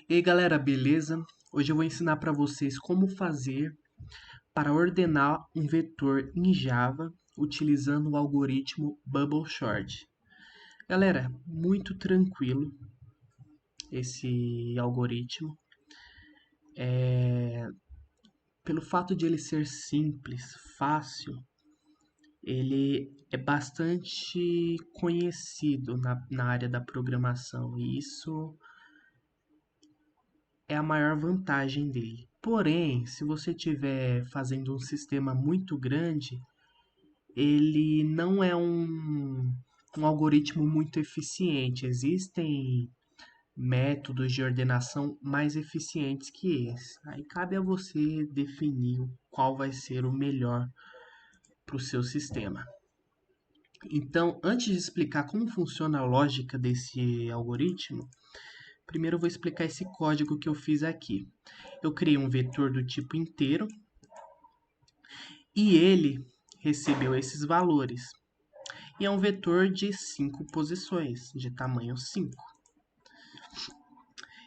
E aí galera, beleza? Hoje eu vou ensinar para vocês como fazer para ordenar um vetor em Java utilizando o algoritmo Bubble Sort. Galera, muito tranquilo esse algoritmo. Pelo fato de ele ser simples, fácil, ele é bastante conhecido na área da programação e isso é a maior vantagem dele. Porém, se você estiver fazendo um sistema muito grande, ele não é um algoritmo muito eficiente. Existem métodos de ordenação mais eficientes que esse. Aí cabe a você definir qual vai ser o melhor para o seu sistema. Então, antes de explicar como funciona a lógica desse algoritmo, primeiro eu vou explicar esse código que eu fiz aqui. Eu criei um vetor do tipo inteiro e ele recebeu esses valores. E é um vetor de 5 posições, de tamanho 5.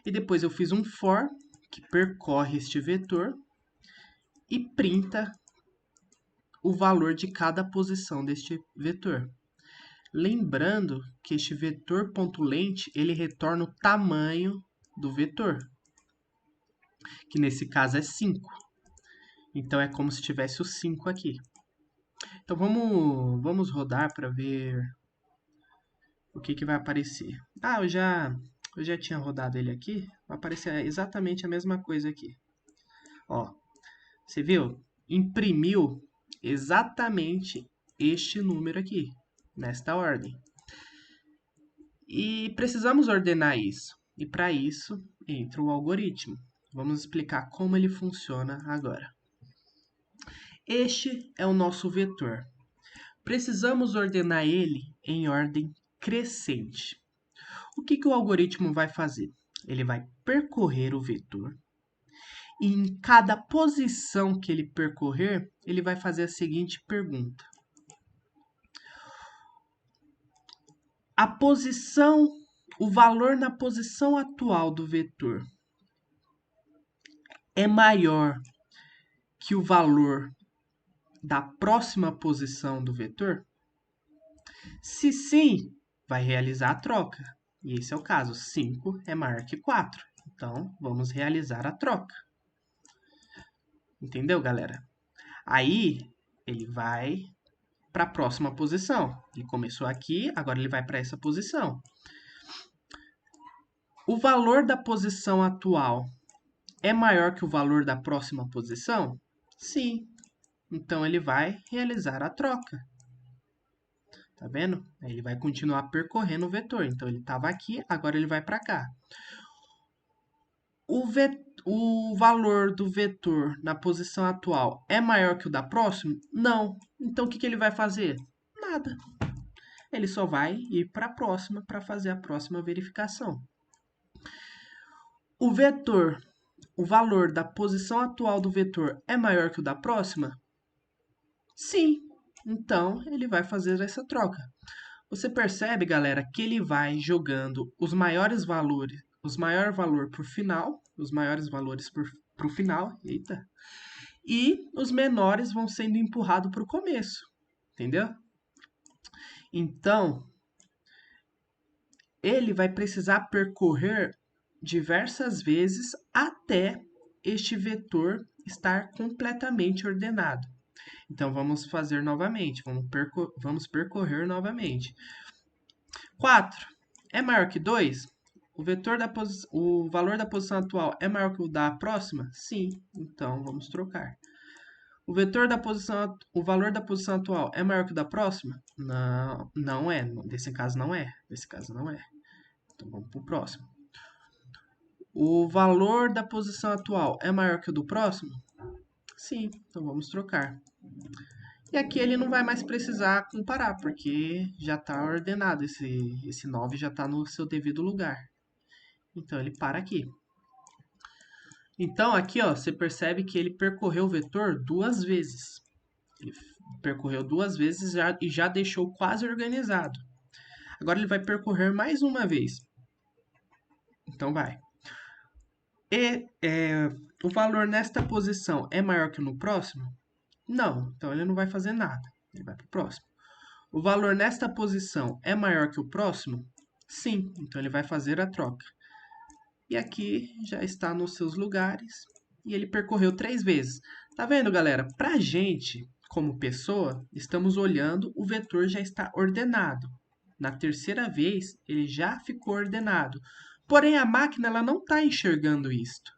E depois eu fiz um for, que percorre este vetor e printa o valor de cada posição deste vetor. Lembrando que este vetor.length ele retorna o tamanho do vetor, que nesse caso é 5. Então é como se tivesse o 5 aqui. Então vamos rodar para ver o que vai aparecer. Ah, eu já tinha rodado ele aqui. Vai aparecer exatamente a mesma coisa aqui. Ó, você viu? Imprimiu exatamente este número aqui, nesta ordem. E precisamos ordenar isso. E para isso entra o algoritmo. Vamos explicar como ele funciona agora. Este é o nosso vetor. Precisamos ordenar ele em ordem crescente. O que o algoritmo vai fazer? Ele vai percorrer o vetor e em cada posição que ele percorrer, ele vai fazer a seguinte pergunta. O valor na posição atual do vetor é maior que o valor da próxima posição do vetor? Se sim, vai realizar a troca. E esse é o caso, 5 é maior que 4. Então, vamos realizar a troca. Entendeu, galera? Aí, ele vai para a próxima posição. Ele começou aqui, agora ele vai para essa posição. O valor da posição atual é maior que o valor da próxima posição? Sim. Então, ele vai realizar a troca. Tá vendo? Ele vai continuar percorrendo o vetor. Então, ele estava aqui, agora ele vai para cá. O valor do vetor na posição atual é maior que o da próxima? Não. Então, o que ele vai fazer? Nada. Ele só vai ir para a próxima para fazer a próxima verificação. O valor da posição atual do vetor é maior que o da próxima? Sim. Então, ele vai fazer essa troca. Você percebe, galera, que ele vai jogando os maiores valores os maiores valores para o final, eita, e os menores vão sendo empurrados para o começo, entendeu? Então, ele vai precisar percorrer diversas vezes até este vetor estar completamente ordenado. Então, vamos fazer novamente, vamos percorrer novamente. 4 é maior que 2? O valor da posição atual é maior que o da próxima? Sim. Então, vamos trocar. O valor da posição atual é maior que o da próxima? Não, não é. Nesse caso não é. Nesse caso não é. Então, vamos para o próximo. O valor da posição atual é maior que o do próximo? Sim. Então, vamos trocar. E aqui ele não vai mais precisar comparar, porque já está ordenado. Esse 9 já está no seu devido lugar. Então, ele para aqui. Então, aqui ó, você percebe que ele percorreu o vetor duas vezes. Ele percorreu duas vezes e já deixou quase organizado. Agora ele vai percorrer mais uma vez. Então, vai. O valor nesta posição é maior que no próximo? Não, então ele não vai fazer nada. Ele vai para o próximo. O valor nesta posição é maior que o próximo? Sim, então ele vai fazer a troca. E aqui já está nos seus lugares e ele percorreu 3 vezes. Tá vendo, galera? Para a gente, como pessoa, estamos olhando, o vetor já está ordenado. Na terceira vez, ele já ficou ordenado. Porém, a máquina ela não está enxergando isto.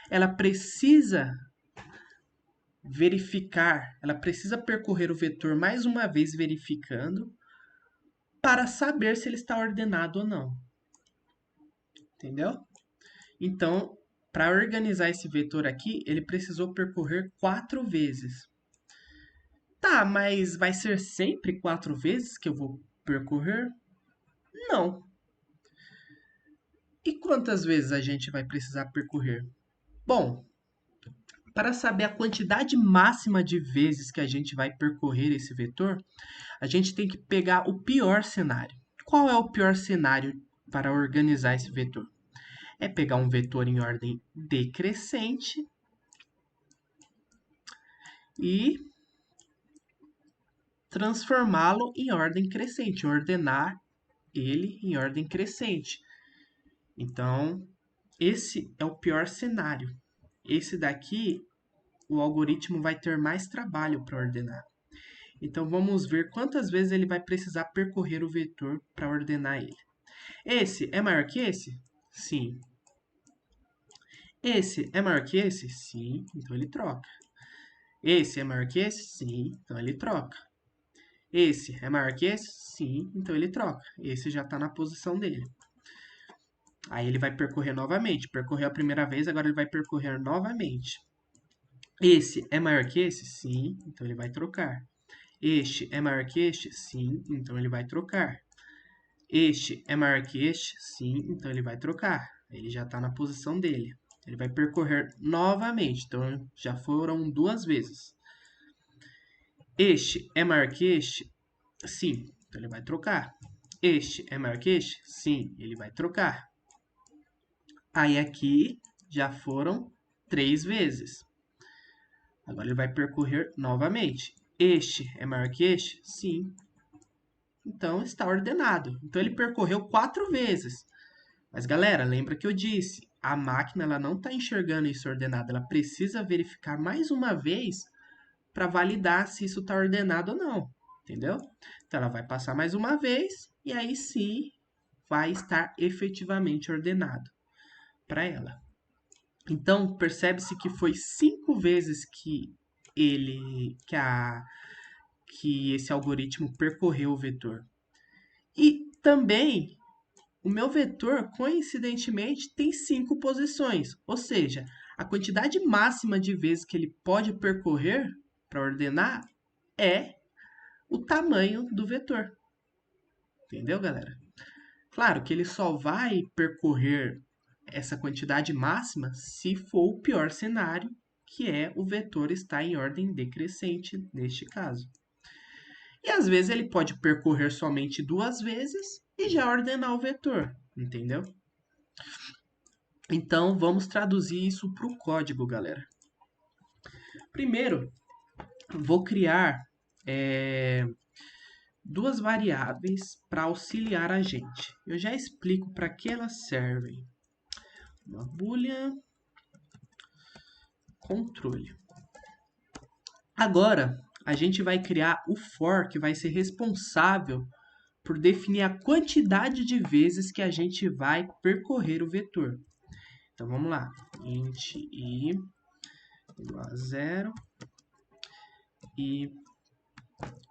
Ela precisa verificar, ela precisa percorrer o vetor mais uma vez verificando para saber se ele está ordenado ou não. Entendeu? Então, para organizar esse vetor aqui, ele precisou percorrer 4 vezes. Tá, mas vai ser sempre 4 vezes que eu vou percorrer? Não. E quantas vezes a gente vai precisar percorrer? Bom, para saber a quantidade máxima de vezes que a gente vai percorrer esse vetor, a gente tem que pegar o pior cenário. Qual é o pior cenário para organizar esse vetor? É pegar um vetor em ordem decrescente e transformá-lo em ordem crescente, ordenar ele em ordem crescente. Então, esse é o pior cenário. Esse daqui, o algoritmo vai ter mais trabalho para ordenar. Então, vamos ver quantas vezes ele vai precisar percorrer o vetor para ordenar ele. Esse é maior que esse? Sim. Esse é maior que esse? Sim, então ele troca. Esse é maior que esse? Sim, então ele troca. Esse é maior que esse? Sim, então ele troca. Esse já está na posição dele. Aí ele vai percorrer novamente. Percorreu a primeira vez, agora ele vai percorrer novamente. Esse é maior que esse? Sim, então ele vai trocar. Este é maior que este? Sim, então ele vai trocar. Este é maior que este? Sim, então ele vai trocar. Ele já está na posição dele. Ele vai percorrer novamente. Então já foram 2 vezes. Este é maior que este? Sim, então ele vai trocar. Este é maior que este? Sim, ele vai trocar. Aí aqui já foram 3 vezes. Agora ele vai percorrer novamente. Este é maior que este? Sim. Então está ordenado. Então ele percorreu 4 vezes. Mas galera, lembra que eu disse, a máquina ela não está enxergando isso ordenado. Ela precisa verificar mais uma vez para validar se isso está ordenado ou não. Entendeu? Então ela vai passar mais uma vez e aí sim vai estar efetivamente ordenado para ela. Então, percebe-se que foi 5 vezes que esse algoritmo percorreu o vetor. E também, o meu vetor, coincidentemente, tem 5 posições. Ou seja, a quantidade máxima de vezes que ele pode percorrer para ordenar é o tamanho do vetor. Entendeu, galera? Claro que ele só vai percorrer essa quantidade máxima se for o pior cenário, que é o vetor estar em ordem decrescente neste caso. E às vezes ele pode percorrer somente 2 vezes e já ordenar o vetor, entendeu? Então vamos traduzir isso para o código, galera. Primeiro, vou criar duas variáveis para auxiliar a gente. Eu já explico para que elas servem. Uma boolean controle. Agora, a gente vai criar o for, que vai ser responsável por definir a quantidade de vezes que a gente vai percorrer o vetor. Então, vamos lá. Int i igual a 0 e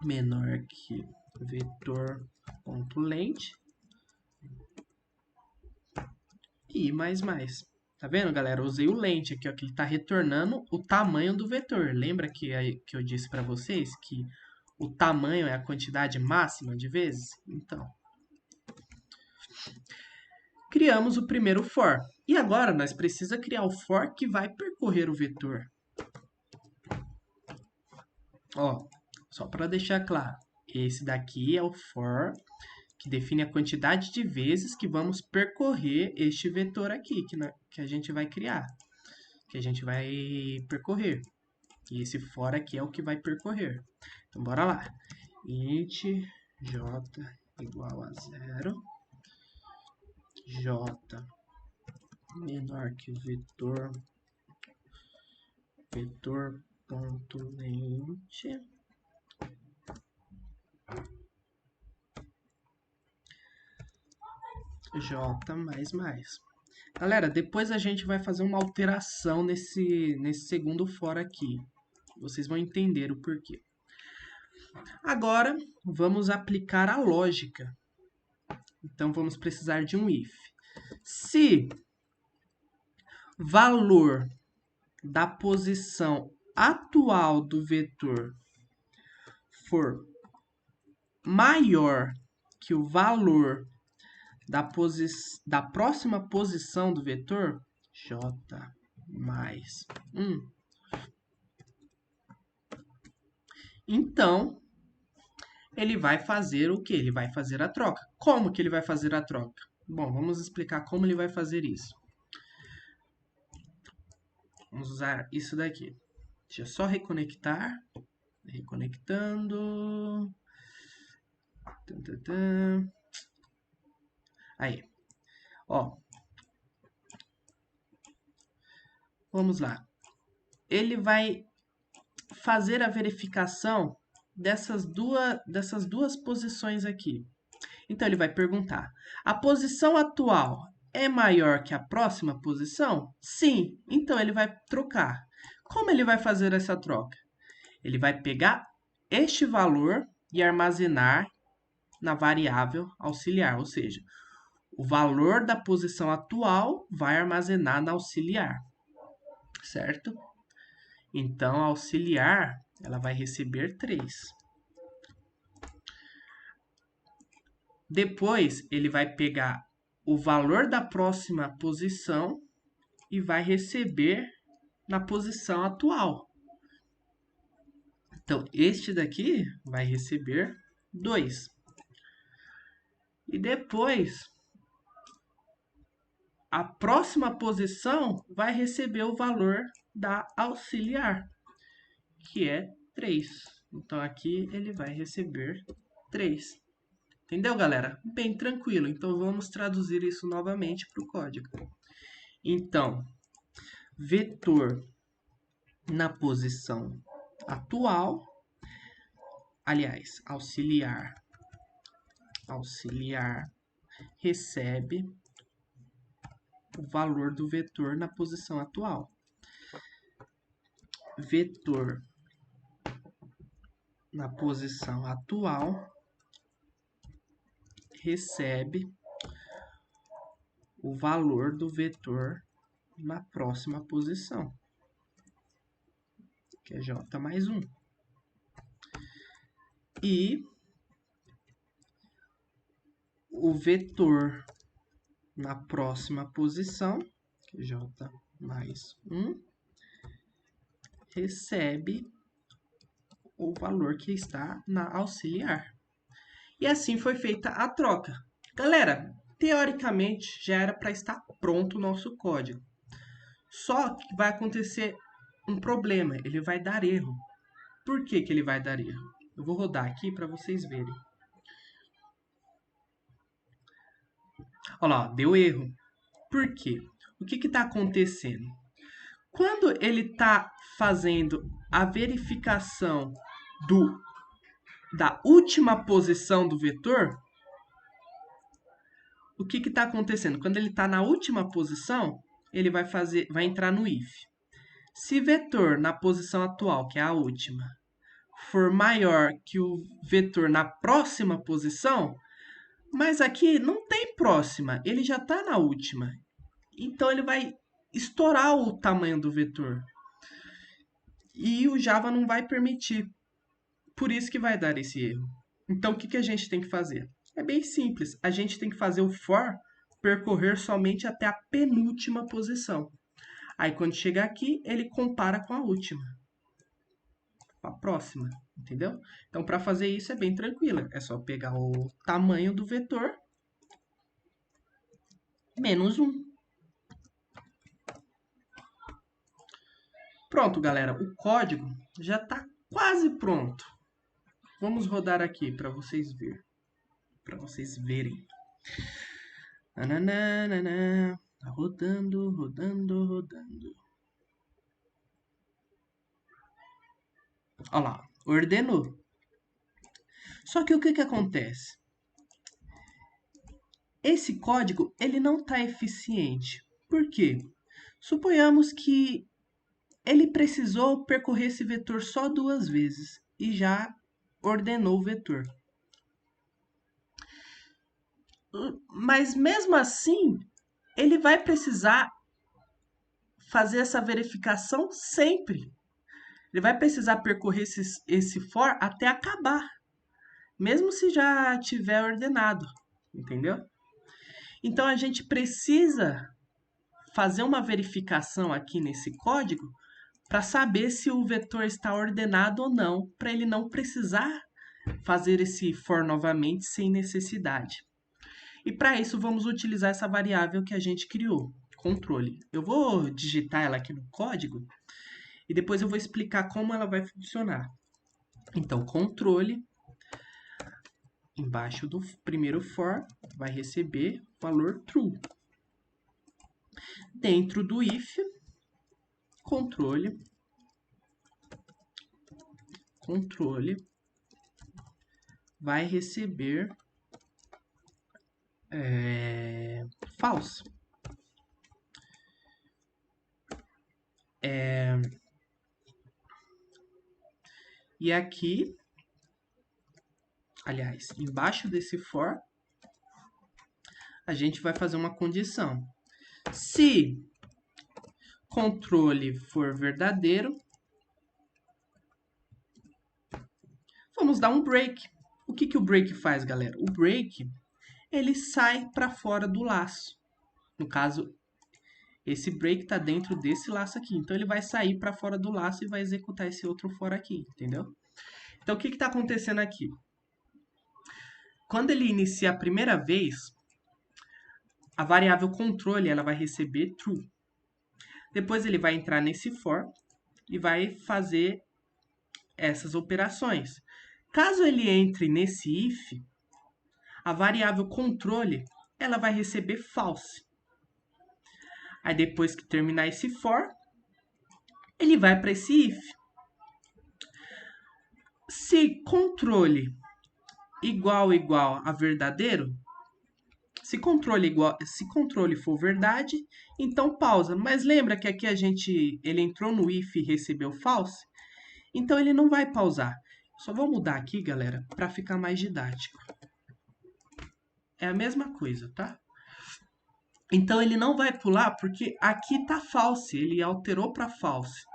menor que vetor.length e mais. Tá vendo, galera? Eu usei o length aqui, ó, que ele está retornando o tamanho do vetor. Lembra que eu disse para vocês que o tamanho é a quantidade máxima de vezes? Então, criamos o primeiro for. E agora nós precisamos criar o for que vai percorrer o vetor. Ó, só para deixar claro, esse daqui é o for que define a quantidade de vezes que vamos percorrer este vetor aqui, que a gente vai criar, que a gente vai percorrer. E esse for aqui é o que vai percorrer. Então, bora lá. Int j igual a 0, j menor que vetor.length j mais. Galera, depois a gente vai fazer uma alteração nesse segundo for aqui. Vocês vão entender o porquê. Agora, vamos aplicar a lógica. Então, vamos precisar de um if. Se valor da posição atual do vetor for maior que o valor da próxima posição do vetor, j mais 1, então, ele vai fazer o quê? Ele vai fazer a troca. Como que ele vai fazer a troca? Bom, vamos explicar como ele vai fazer isso. Vamos usar isso daqui. Deixa eu só reconectar. Reconectando. Aí. Ó. Vamos lá. Ele vai fazer a verificação dessas duas posições aqui. Então, ele vai perguntar: a posição atual é maior que a próxima posição? Sim. Então, ele vai trocar. Como ele vai fazer essa troca? Ele vai pegar este valor e armazenar na variável auxiliar, ou seja, o valor da posição atual vai armazenar na auxiliar, certo? Então, a auxiliar, ela vai receber 3. Depois, ele vai pegar o valor da próxima posição e vai receber na posição atual. Então, este daqui vai receber 2. E depois, a próxima posição vai receber o valor da auxiliar, que é 3. Então, aqui ele vai receber 3. Entendeu, galera? Bem tranquilo. Então, vamos traduzir isso novamente para o código. Então, vetor na posição atual, aliás, auxiliar recebe o valor do vetor na posição atual. Vetor na posição atual recebe o valor do vetor na próxima posição, que é j mais 1. E o vetor na próxima posição, que é j mais 1, recebe o valor que está na auxiliar. E assim foi feita a troca. Galera, teoricamente já era para estar pronto o nosso código. Só que vai acontecer um problema, ele vai dar erro. Por que que ele vai dar erro? Eu vou rodar aqui para vocês verem. Olha lá, deu erro. Por quê? O que está acontecendo? Quando ele está fazendo a verificação da última posição do vetor, o que está acontecendo? Quando ele está na última posição, ele vai entrar no if. Se vetor na posição atual, que é a última, for maior que o vetor na próxima posição, mas aqui não tem próxima, ele já está na última. Então, ele vai estourar o tamanho do vetor. E o Java não vai permitir. Por isso que vai dar esse erro. Então, o que a gente tem que fazer? É bem simples. A gente tem que fazer o for percorrer somente até a penúltima posição. Aí, quando chegar aqui, ele compara com a última. a próxima, entendeu? Então, para fazer isso é bem tranquilo. É só pegar o tamanho do vetor menos 1. Pronto, galera. O código já está quase pronto. Vamos rodar aqui para vocês verem. Nananana. Tá rodando, rodando, rodando. Olha lá, ordenou. Só que o que acontece? Esse código ele não está eficiente. Por quê? Suponhamos que ele precisou percorrer esse vetor só 2 vezes e já ordenou o vetor. Mas mesmo assim, ele vai precisar fazer essa verificação sempre. Ele vai precisar percorrer esse for até acabar, mesmo se já tiver ordenado, entendeu? Então a gente precisa fazer uma verificação aqui nesse código para saber se o vetor está ordenado ou não, para ele não precisar fazer esse for novamente sem necessidade. E para isso vamos utilizar essa variável que a gente criou, controle. Eu vou digitar ela aqui no código e depois eu vou explicar como ela vai funcionar. Então, controle, embaixo do primeiro for, vai receber valor true. Dentro do if, controle vai receber false. E aqui, aliás, embaixo desse for, a gente vai fazer uma condição. Se controle for verdadeiro, vamos dar um break. O que o break faz, galera? O break, ele sai para fora do laço. No caso, esse break está dentro desse laço aqui. Então, ele vai sair para fora do laço e vai executar esse outro for aqui, entendeu? Então, o que está acontecendo aqui? Quando ele inicia a primeira vez, a variável controle ela vai receber true. Depois, ele vai entrar nesse for e vai fazer essas operações. Caso ele entre nesse if, a variável controle ela vai receber false. Aí depois que terminar esse for, ele vai para esse if. Se controle igual a verdadeiro, se controle for verdade, então pausa. Mas lembra que aqui ele entrou no if e recebeu false? Então ele não vai pausar. Só vou mudar aqui, galera, para ficar mais didático. É a mesma coisa, tá? Então ele não vai pular porque aqui tá false, ele alterou para false.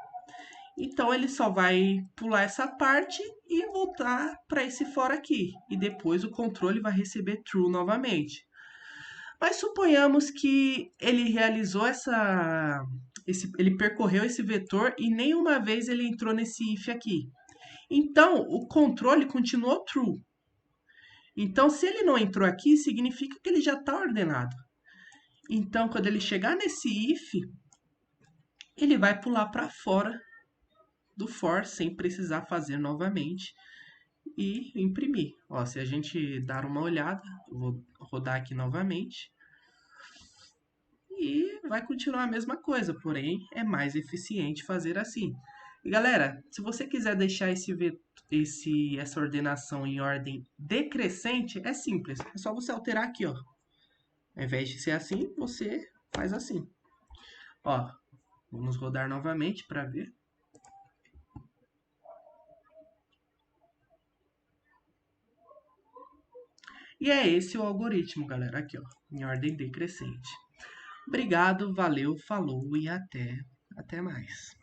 Então ele só vai pular essa parte e voltar para esse for aqui. E depois o controle vai receber true novamente. Mas suponhamos que ele realizou ele percorreu esse vetor e nenhuma vez ele entrou nesse if aqui. Então o controle continuou true. Então se ele não entrou aqui, significa que ele já está ordenado. Então quando ele chegar nesse if, ele vai pular para fora do for sem precisar fazer novamente e imprimir. Ó, se a gente dar uma olhada, eu vou rodar aqui novamente e vai continuar a mesma coisa, porém é mais eficiente fazer assim. E galera, se você quiser deixar essa ordenação em ordem decrescente, é simples, é só você alterar aqui, ó. Ao invés de ser assim, você faz assim. Ó, vamos rodar novamente para ver. E é esse o algoritmo, galera, aqui, ó, em ordem decrescente. Obrigado, valeu, falou e até mais.